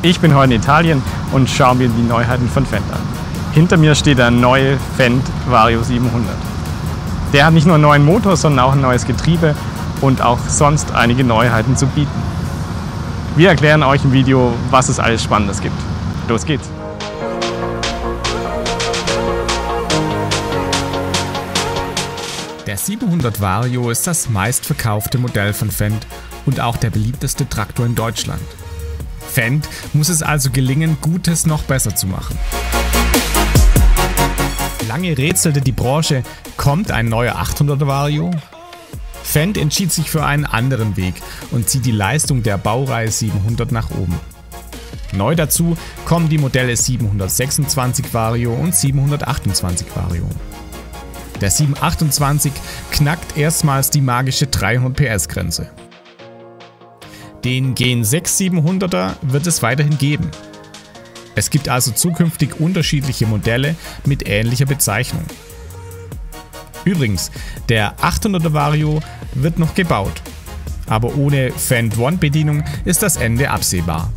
Ich bin heute in Italien und schaue mir die Neuheiten von Fendt an. Hinter mir steht der neue Fendt Vario 700. Der hat nicht nur einen neuen Motor, sondern auch ein neues Getriebe und auch sonst einige Neuheiten zu bieten. Wir erklären euch im Video, was es alles Spannendes gibt. Los geht's! Der 700 Vario ist das meistverkaufte Modell von Fendt und auch der beliebteste Traktor in Deutschland. Fendt muss es also gelingen, Gutes noch besser zu machen. Lange rätselte die Branche, kommt ein neuer 800er Vario? Fendt entschied sich für einen anderen Weg und zieht die Leistung der Baureihe 700 nach oben. Neu dazu kommen die Modelle 726 Vario und 728 Vario. Der 728 knackt erstmals die magische 300 PS Grenze. Den Gen 6 700er wird es weiterhin geben. Es gibt also zukünftig unterschiedliche Modelle mit ähnlicher Bezeichnung. Übrigens, der 800er Vario wird noch gebaut, aber ohne Fendt One Bedienung ist das Ende absehbar.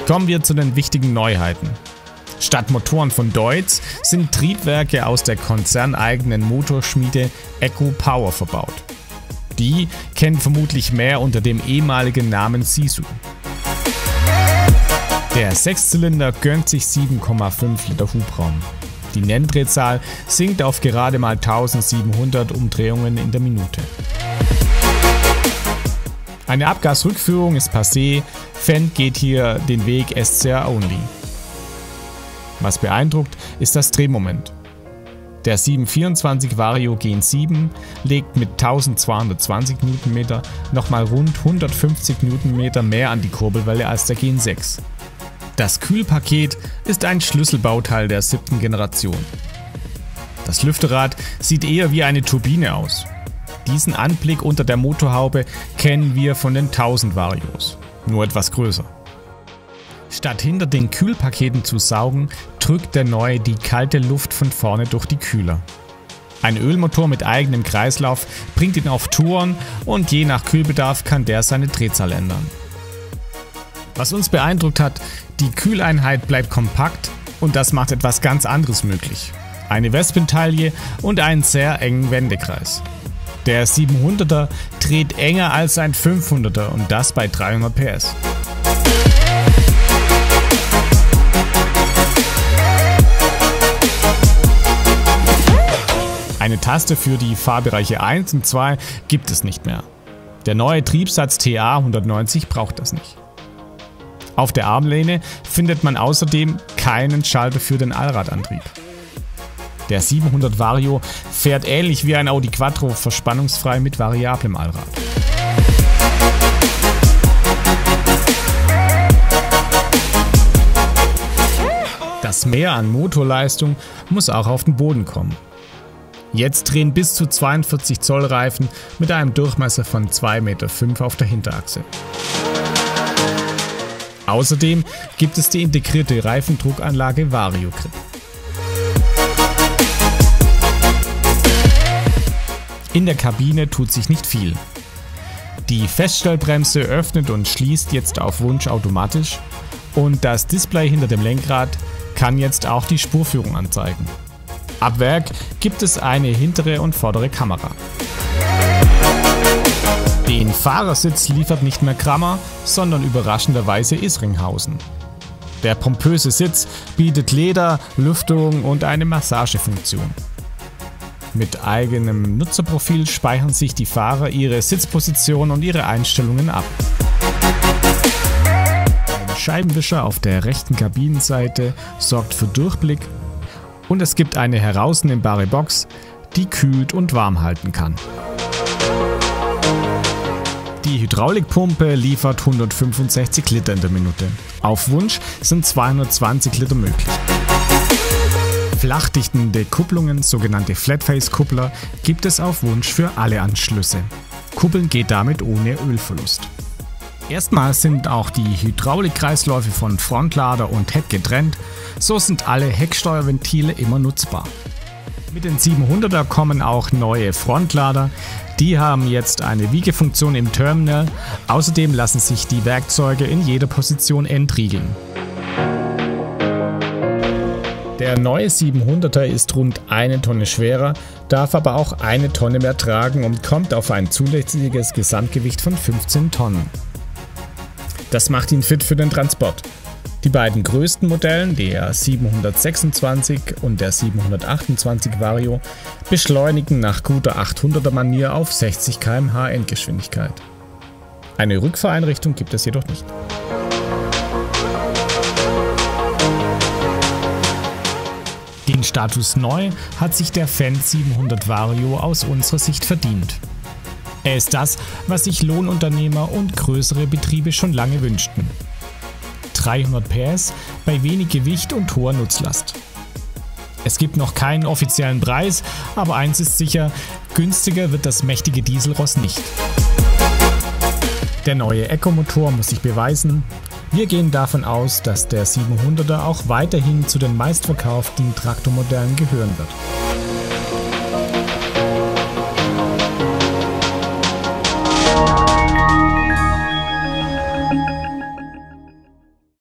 Kommen wir zu den wichtigen Neuheiten. Statt Motoren von Deutz sind Triebwerke aus der konzerneigenen Motorschmiede Echo Power verbaut. Die kennen vermutlich mehr unter dem ehemaligen Namen Sisu. Der Sechszylinder gönnt sich 7,5 Liter Hubraum. Die Nenndrehzahl sinkt auf gerade mal 1700 Umdrehungen in der Minute. Eine Abgasrückführung ist passé, Fendt geht hier den Weg SCR Only. Was beeindruckt, ist das Drehmoment. Der 724 Vario Gen 7 legt mit 1220 Nm nochmal rund 150 Nm mehr an die Kurbelwelle als der Gen 6. Das Kühlpaket ist ein Schlüsselbauteil der 7. Generation. Das Lüfterrad sieht eher wie eine Turbine aus. Diesen Anblick unter der Motorhaube kennen wir von den 1000 Varios, nur etwas größer. Statt hinter den Kühlpaketen zu saugen, drückt der neue die kalte Luft von vorne durch die Kühler. Ein Ölmotor mit eigenem Kreislauf bringt ihn auf Touren und je nach Kühlbedarf kann der seine Drehzahl ändern. Was uns beeindruckt hat, die Kühleinheit bleibt kompakt und das macht etwas ganz anderes möglich. Eine Wespentaille und einen sehr engen Wendekreis. Der 700er dreht enger als ein 500er und das bei 300 PS. Eine Taste für die Fahrbereiche 1 und 2 gibt es nicht mehr. Der neue Triebsatz TA 190 braucht das nicht. Auf der Armlehne findet man außerdem keinen Schalter für den Allradantrieb. Der 700 Vario fährt ähnlich wie ein Audi Quattro verspannungsfrei mit variablem Allrad. Das Mehr an Motorleistung muss auch auf den Boden kommen. Jetzt drehen bis zu 42 Zoll Reifen mit einem Durchmesser von 2,5 Meter auf der Hinterachse. Außerdem gibt es die integrierte Reifendruckanlage VarioGrip. In der Kabine tut sich nicht viel. Die Feststellbremse öffnet und schließt jetzt auf Wunsch automatisch und das Display hinter dem Lenkrad kann jetzt auch die Spurführung anzeigen. Ab Werk gibt es eine hintere und vordere Kamera. Den Fahrersitz liefert nicht mehr Krammer, sondern überraschenderweise Isringhausen. Der pompöse Sitz bietet Leder, Lüftung und eine Massagefunktion. Mit eigenem Nutzerprofil speichern sich die Fahrer ihre Sitzposition und ihre Einstellungen ab. Ein Scheibenwischer auf der rechten Kabinenseite sorgt für Durchblick und es gibt eine herausnehmbare Box, die kühlt und warm halten kann. Die Hydraulikpumpe liefert 165 Liter in der Minute. Auf Wunsch sind 220 Liter möglich. Flachdichtende Kupplungen, sogenannte Flatface-Kuppler, gibt es auf Wunsch für alle Anschlüsse. Kuppeln geht damit ohne Ölverlust. Erstmals sind auch die Hydraulikkreisläufe von Frontlader und Heck getrennt, so sind alle Hecksteuerventile immer nutzbar. Mit den 700er kommen auch neue Frontlader. Die haben jetzt eine Wiegefunktion im Terminal. Außerdem lassen sich die Werkzeuge in jeder Position entriegeln. Der neue 700er ist rund 1 Tonne schwerer, darf aber auch 1 Tonne mehr tragen und kommt auf ein zulässiges Gesamtgewicht von 15 Tonnen. Das macht ihn fit für den Transport. Die beiden größten Modellen, der 726 und der 728 Vario, beschleunigen nach guter 800er Manier auf 60 km/h Endgeschwindigkeit. Eine Rückfahreinrichtung gibt es jedoch nicht. Den Status neu hat sich der Fendt 700 Vario aus unserer Sicht verdient. Er ist das, was sich Lohnunternehmer und größere Betriebe schon lange wünschten. 300 PS bei wenig Gewicht und hoher Nutzlast. Es gibt noch keinen offiziellen Preis, aber eins ist sicher, günstiger wird das mächtige Dieselross nicht. Der neue Eco-Motor muss sich beweisen. Wir gehen davon aus, dass der 700er auch weiterhin zu den meistverkauften Traktormodellen gehören wird.